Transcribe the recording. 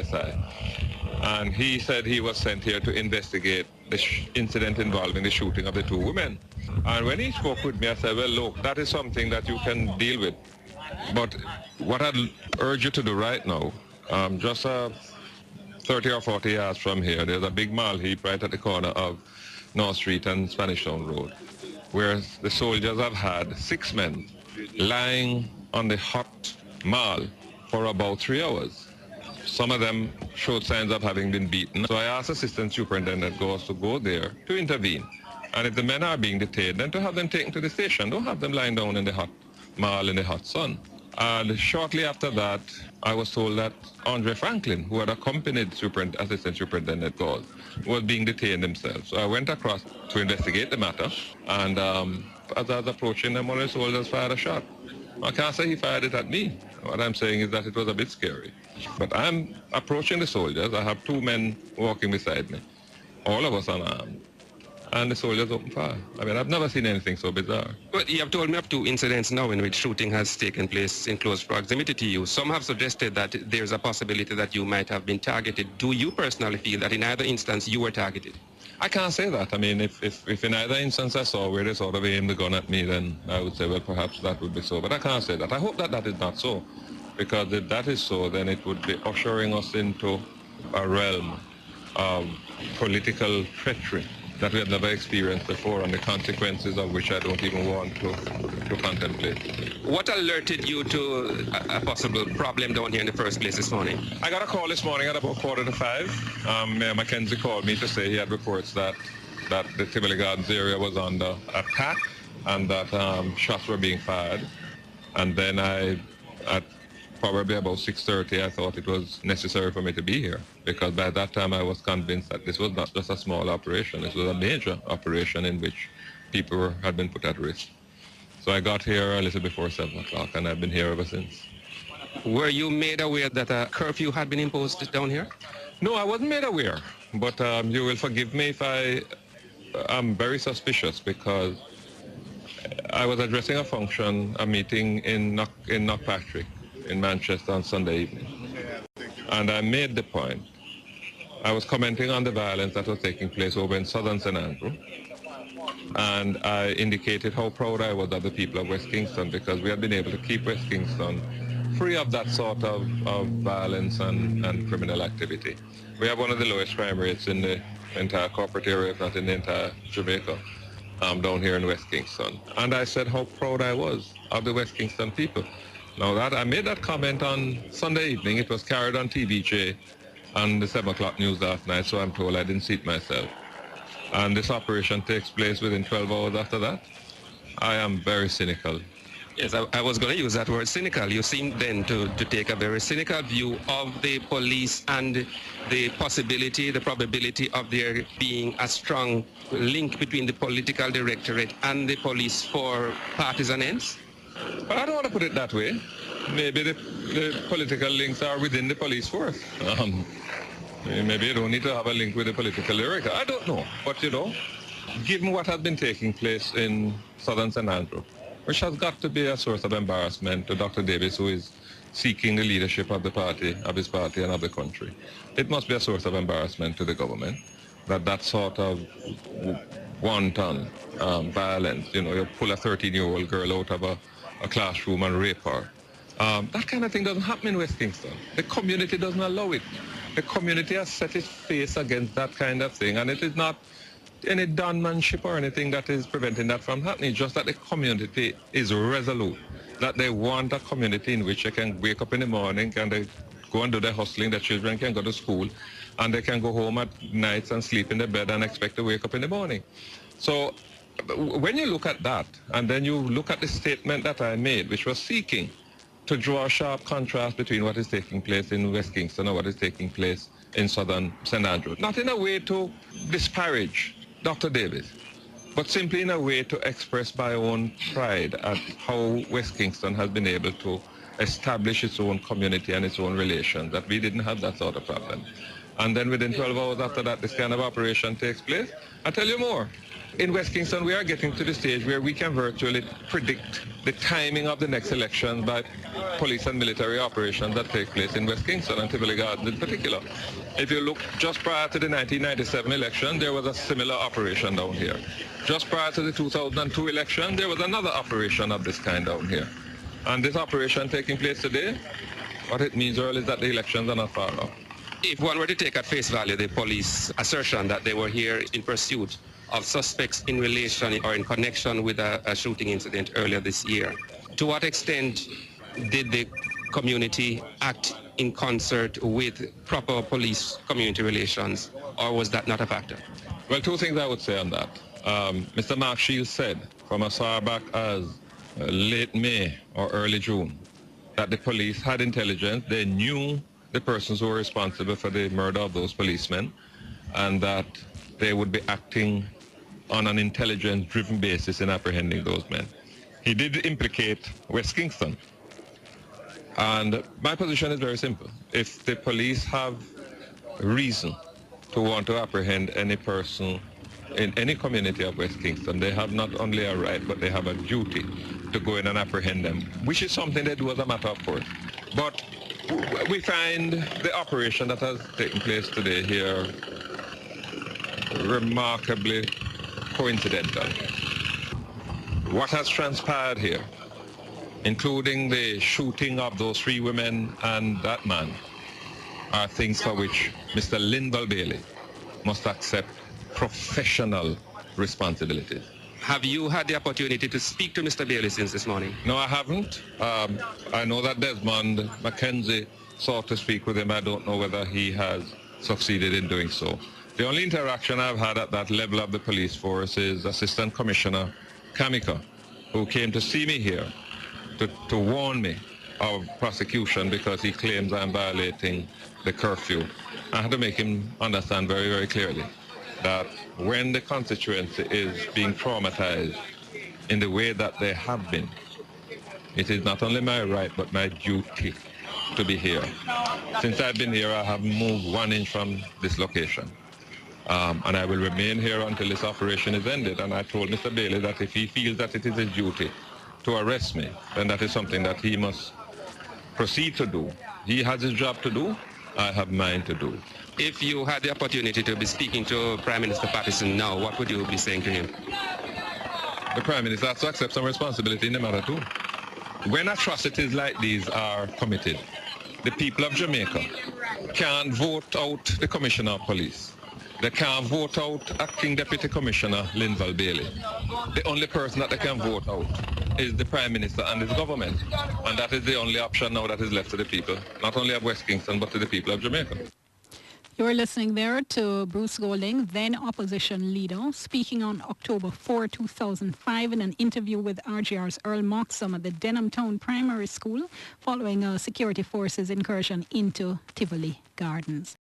PSI. And he said he was sent here to investigate the incident involving the shooting of the two women. And when he spoke with me, I said, well, look, that is something that you can deal with. But what I'd urge you to do right now, just 30 or 40 yards from here, there's a big mall heap right at the corner of North Street and Spanish Town Road, where the soldiers have had 6 men lying on the hot mall for about 3 hours. Some of them showed signs of having been beaten. So I asked Assistant Superintendent Gauss to go there to intervene. And if the men are being detained, then to have them taken to the station. Don't have them lying down in the hot mall in the hot sun. And shortly after that, I was told that Andre Franklin, who had accompanied Assistant Superintendent Gauss, was being detained himself. So I went across to investigate the matter. And as I was approaching them, one of the soldiers fired a shot. I can't say he fired it at me. What I'm saying is that it was a bit scary. But I'm approaching the soldiers. I have 2 men walking beside me, all of us unarmed. And the soldiers opened fire. I mean, I've never seen anything so bizarre. But you have told me of 2 incidents now in which shooting has taken place in close proximity to you. Some have suggested that there's a possibility that you might have been targeted. Do you personally feel that in either instance you were targeted? I can't say that. I mean, if in either instance I saw where they sort of aimed the gun at me, then I would say, well, perhaps that would be so. But I can't say that. I hope that that is not so. Because if that is so, then it would be ushering us into a realm of political treachery that we have never experienced before, and the consequences of which I don't even want to contemplate. What alerted you to a possible problem down here in the first place this morning? I got a call this morning at about 4:45. Mayor Mackenzie called me to say he had reports that the Tivoli Gardens area was under attack and that shots were being fired. And then at probably about 6:30, I thought it was necessary for me to be here, because by that time I was convinced that this was not just a small operation, this was a major operation in which people had been put at risk. So I got here a little before 7 o'clock, and I've been here ever since. Were you made aware that a curfew had been imposed down here? No, I wasn't made aware, but you will forgive me if I'm very suspicious, because I was addressing a meeting in Knockpatrick in Manchester on Sunday evening. And I made the point. I was commenting on the violence that was taking place over in southern St. Andrew. And I indicated how proud I was of the people of West Kingston, because we had been able to keep West Kingston free of that sort of violence and criminal activity. We have one of the lowest crime rates in the entire corporate area, if not in the entire Jamaica, down here in West Kingston. And I said how proud I was of the West Kingston people. Now that I made that comment on Sunday evening, it was carried on TVJ on the 7 o'clock news last night, so I'm told I didn't see it myself. And this operation takes place within 12 hours after that. I am very cynical. Yes, I was going to use that word, cynical. You seem then to take a very cynical view of the police and the possibility, the probability of there being a strong link between the political directorate and the police for partisan ends. But I don't want to put it that way. Maybe the political links are within the police force. Maybe you don't need to have a link with the political director. I don't know. But, you know, given what has been taking place in southern St. Andrew, which has got to be a source of embarrassment to Dr. Davis, who is seeking the leadership of the party, of his party and of the country. It must be a source of embarrassment to the government that sort of wanton violence, you know, you pull a 13-year-old girl out of a classroom and rape her. That kind of thing doesn't happen in West Kingston. The community doesn't allow it. The community has set its face against that kind of thing, and it is not any donemanship or anything that is preventing that from happening, just that the community is resolute, that they want a community in which they can wake up in the morning and they go and do their hustling, their children can go to school, and they can go home at nights and sleep in their bed and expect to wake up in the morning. So when you look at that, and then you look at the statement that I made, which was seeking to draw a sharp contrast between what is taking place in West Kingston and what is taking place in southern St. Andrew, not in a way to disparage Dr. Davis, but simply in a way to express my own pride at how West Kingston has been able to establish its own community and its own relations, that we didn't have that sort of problem. And then within 12 hours after that, this kind of operation takes place. I'll tell you more. In West Kingston, we are getting to the stage where we can virtually predict the timing of the next election by police and military operations that take place in West Kingston and Tivoli Gardens in particular. If you look just prior to the 1997 election, there was a similar operation down here. Just prior to the 2002 election, there was another operation of this kind down here. And this operation taking place today, what it means, Earl, is that the elections are not far off. If one were to take at face value the police assertion that they were here in pursuit of suspects in relation or in connection with a shooting incident earlier this year, to what extent did the community act in concert with proper police community relations, or was that not a factor? Well, two things I would say on that. Mr. Mark Shields said from as far back as late May or early June that the police had intelligence, they knew the persons who were responsible for the murder of those policemen, and that they would be acting on an intelligence-driven basis in apprehending those men. He did implicate West Kingston. And my position is very simple. If the police have reason to want to apprehend any person in any community of West Kingston, they have not only a right, but they have a duty to go in and apprehend them, which is something they do as a matter of course. But we find the operation that has taken place today here remarkably coincidental. What has transpired here, including the shooting of those 3 women and that man, are things for which Mr. Linval Bailey must accept professional responsibility. Have you had the opportunity to speak to Mr. Bailey since this morning? No, I haven't. I know that Desmond Mackenzie sought to speak with him. I don't know whether he has succeeded in doing so. The only interaction I've had at that level of the police force is Assistant Commissioner Kamika, who came to see me here to warn me of prosecution because he claims I'm violating the curfew. I had to make him understand very, very clearly that when the constituency is being traumatized in the way that they have been, it is not only my right but my duty to be here. Since I've been here, I haven't moved 1 inch from this location. And I will remain here until this operation is ended. And I told Mr. Bailey that if he feels that it is his duty to arrest me, then that is something that he must proceed to do. He has his job to do. I have mine to do. If you had the opportunity to be speaking to Prime Minister Patterson now, what would you be saying to him? The Prime Minister has to accept some responsibility in the matter too. When atrocities like these are committed, the people of Jamaica can't vote out the Commissioner of Police. They can't vote out Acting Deputy Commissioner Linval Bailey. The only person that they can vote out is the Prime Minister and his government. And that is the only option now that is left to the people, not only of West Kingston, but to the people of Jamaica. You're listening there to Bruce Golding, then opposition leader, speaking on October 4, 2005 in an interview with RGR's Earl Moxham at the Denham Town Primary School following a security forces incursion into Tivoli Gardens.